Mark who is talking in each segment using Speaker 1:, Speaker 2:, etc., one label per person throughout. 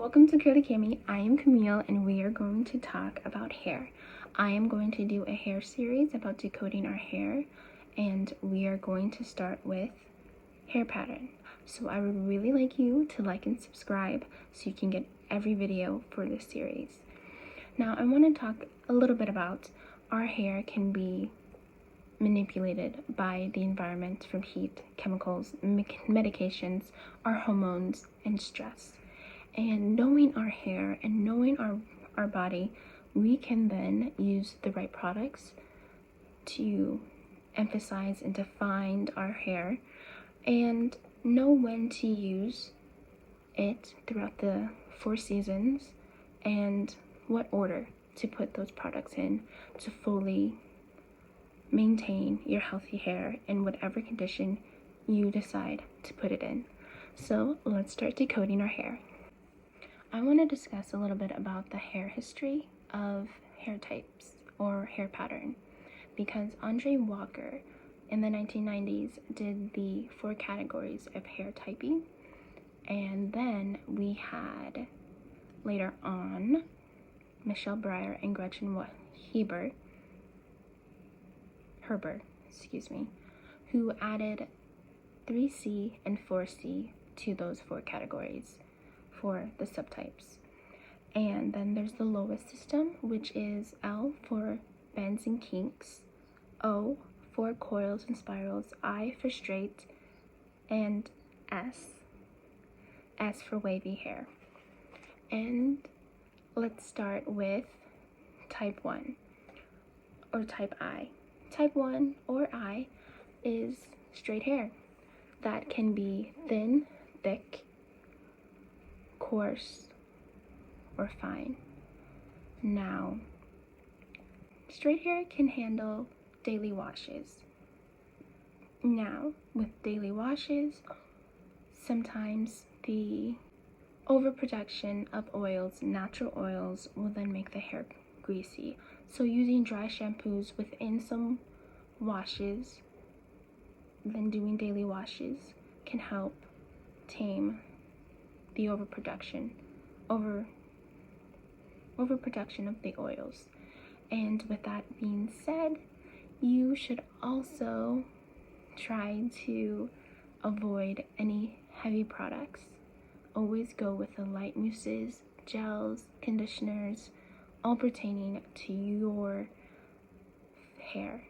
Speaker 1: Welcome to Curly Cami. I am Camille and we are going to talk about hair. I am going to do a hair series about decoding our hair, and we are going to start with hair pattern. So I would really like you to like and subscribe so you can get every video for this series. Now I want to talk a little bit about our hair can be manipulated by the environment from heat, chemicals, medications, our hormones, and stress. And knowing our hair and knowing our body, we can then use the right products to emphasize and define our hair and know when to use it throughout the 4 seasons and what order to put those products in to fully maintain your healthy hair in whatever condition you decide to put it in. So let's start decoding our hair. I want to discuss a little bit about the hair history of hair types or hair pattern, because Andre Walker in the 1990s did the 4 categories of hair typing, and then we had later on Michelle Breyer and Gretchen Herber, who added 3C and 4C to those 4 categories for the subtypes. And then there's the lowest system, which is L for bends and kinks, O for coils and spirals, I for straight, and S for wavy hair. And let's start with type 1 or type I. Type 1 or I is straight hair that can be thin, thick, coarse, or fine. Now, straight hair can handle daily washes. Now, with daily washes, sometimes the overproduction of oils, natural oils, will then make the hair greasy. So using dry shampoos within some washes, then doing daily washes, can help tame the overproduction of the oils. And with that being said, you should also try to avoid any heavy products. Always go with the light mousses, gels, conditioners, all pertaining to your hair.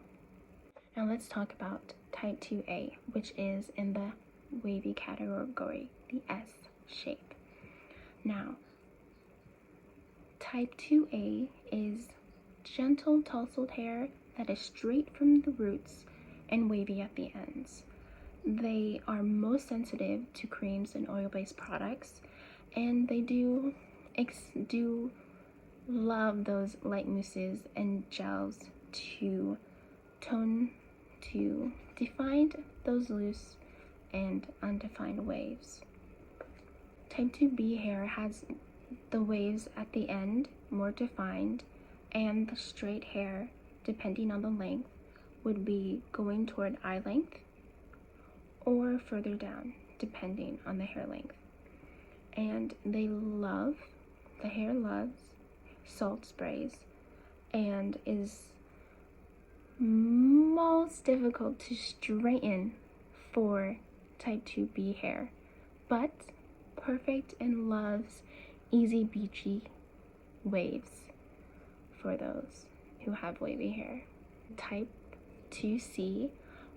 Speaker 1: Now let's talk about type 2A, which is in the wavy category, the S shape. Now, type 2A is gentle tousled hair that is straight from the roots and wavy at the ends. They are most sensitive to creams and oil-based products, and they do love those light mousses and gels to define those loose and undefined waves. Type 2B hair has the waves at the end more defined, and the straight hair, depending on the length, would be going toward eye length or further down, depending on the hair length. And the hair loves salt sprays and is most difficult to straighten for type 2B hair, but perfect and loves easy beachy waves for those who have wavy hair. Type 2C,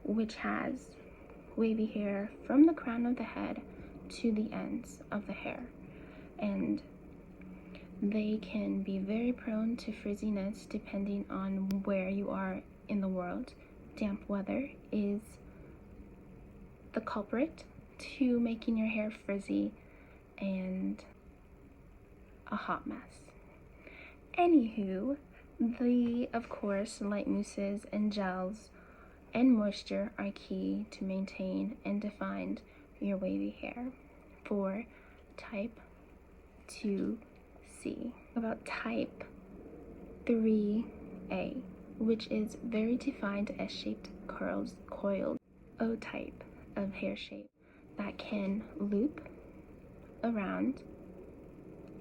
Speaker 1: which has wavy hair from the crown of the head to the ends of the hair, and they can be very prone to frizziness depending on where you are in the world. Damp weather is the culprit to making your hair frizzy and a hot mess. Anywho, of course, light mousses and gels and moisture are key to maintain and define your wavy hair for type 2C. About type 3A, which is very defined S-shaped coiled O type of hair shape that can loop around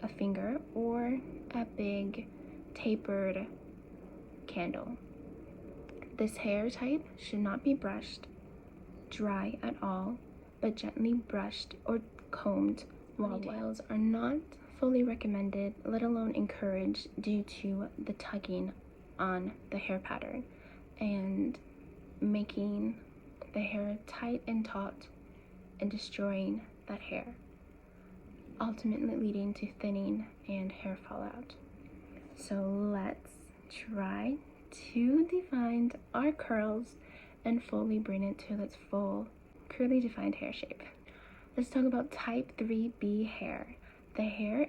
Speaker 1: a finger or a big tapered candle. This hair type should not be brushed dry at all, but gently brushed or combed while ponytails are not fully recommended, let alone encouraged, due to the tugging on the hair pattern and making the hair tight and taut and destroying that hair, ultimately leading to thinning and hair fallout. So let's try to define our curls and fully bring it to its full clearly defined hair shape. Let's talk about type 3B hair. The hair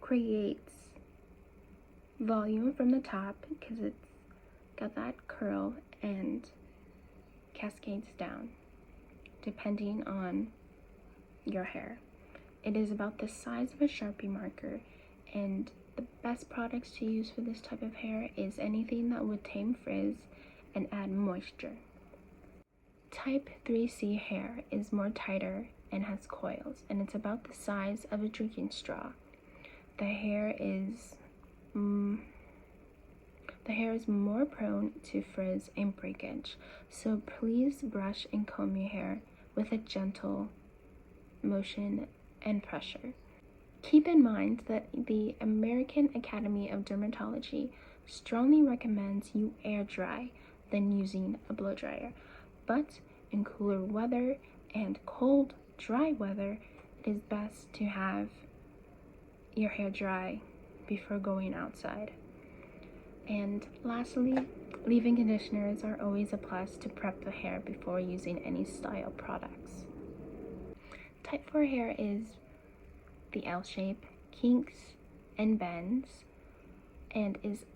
Speaker 1: creates volume from the top because it's got that curl and cascades down depending on your hair. It is about the size of a Sharpie marker, and the best products to use for this type of hair is anything that would tame frizz and add moisture. Type 3C hair is more tighter and has coils, and it's about the size of a drinking straw. The hair is more prone to frizz and breakage, so please brush and comb your hair with a gentle motion and pressure. Keep in mind that the American Academy of Dermatology strongly recommends you air dry than using a blow dryer, but in cooler weather and cold, dry weather, it is best to have your hair dry before going outside. And lastly, leave-in conditioners are always a plus to prep the hair before using any style products. Type 4 hair is the L shape, kinks and bends, and is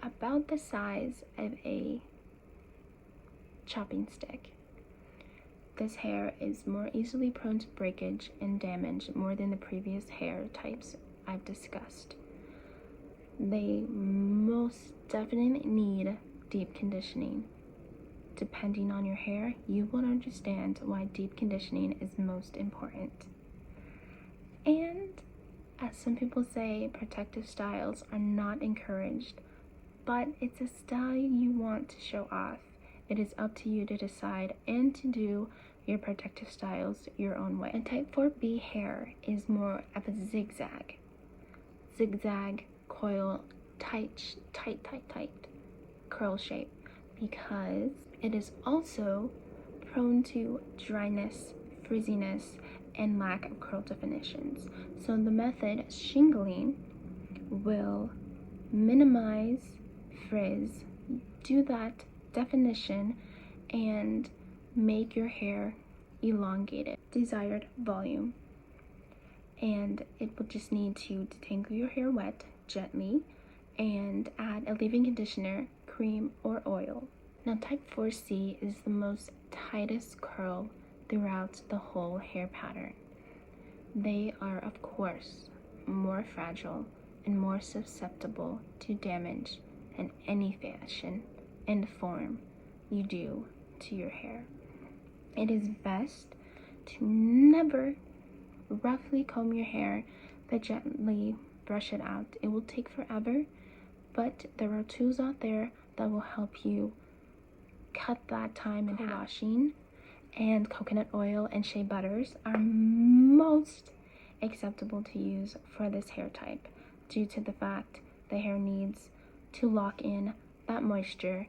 Speaker 1: about the size of a chopping stick. This hair is more easily prone to breakage and damage more than the previous hair types I've discussed. They most definitely need deep conditioning. Depending on your hair, you will understand why deep conditioning is most important. And as some people say, protective styles are not encouraged, but it's a style you want to show off. It is up to you to decide and to do your protective styles your own way. And type 4B hair is more of a zigzag coil, tight curl shape, because it is also prone to dryness, frizziness, and lack of curl definitions. So the method shingling will minimize frizz, do that definition, and make your hair elongated, desired volume. And it will just need to detangle your hair wet gently and add a leave-in conditioner, cream, or oil. Now type 4C is the most tightest curl throughout the whole hair pattern. They are, of course, more fragile and more susceptible to damage in any fashion and form you do to your hair. It is best to never roughly comb your hair, but gently brush it out. It will take forever, but there are tools out there that will help you cut that time in half. Washing and coconut oil and shea butters are most acceptable to use for this hair type, due to the fact the hair needs to lock in that moisture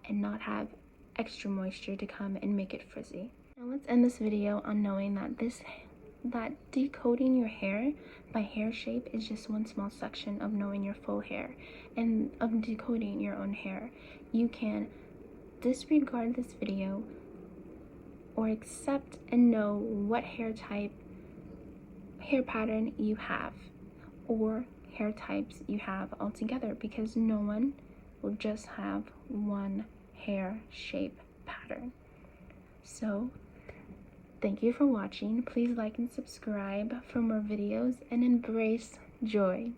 Speaker 1: and not have extra moisture to come and make it frizzy. Now let's end this video on knowing that decoding your hair by hair shape is just one small section of knowing your full hair and of decoding your own hair. You can disregard this video or accept and know what hair type, hair pattern you have, or hair types you have altogether, because no one will just have one hair shape pattern. So thank you for watching. Please like and subscribe for more videos and embrace joy.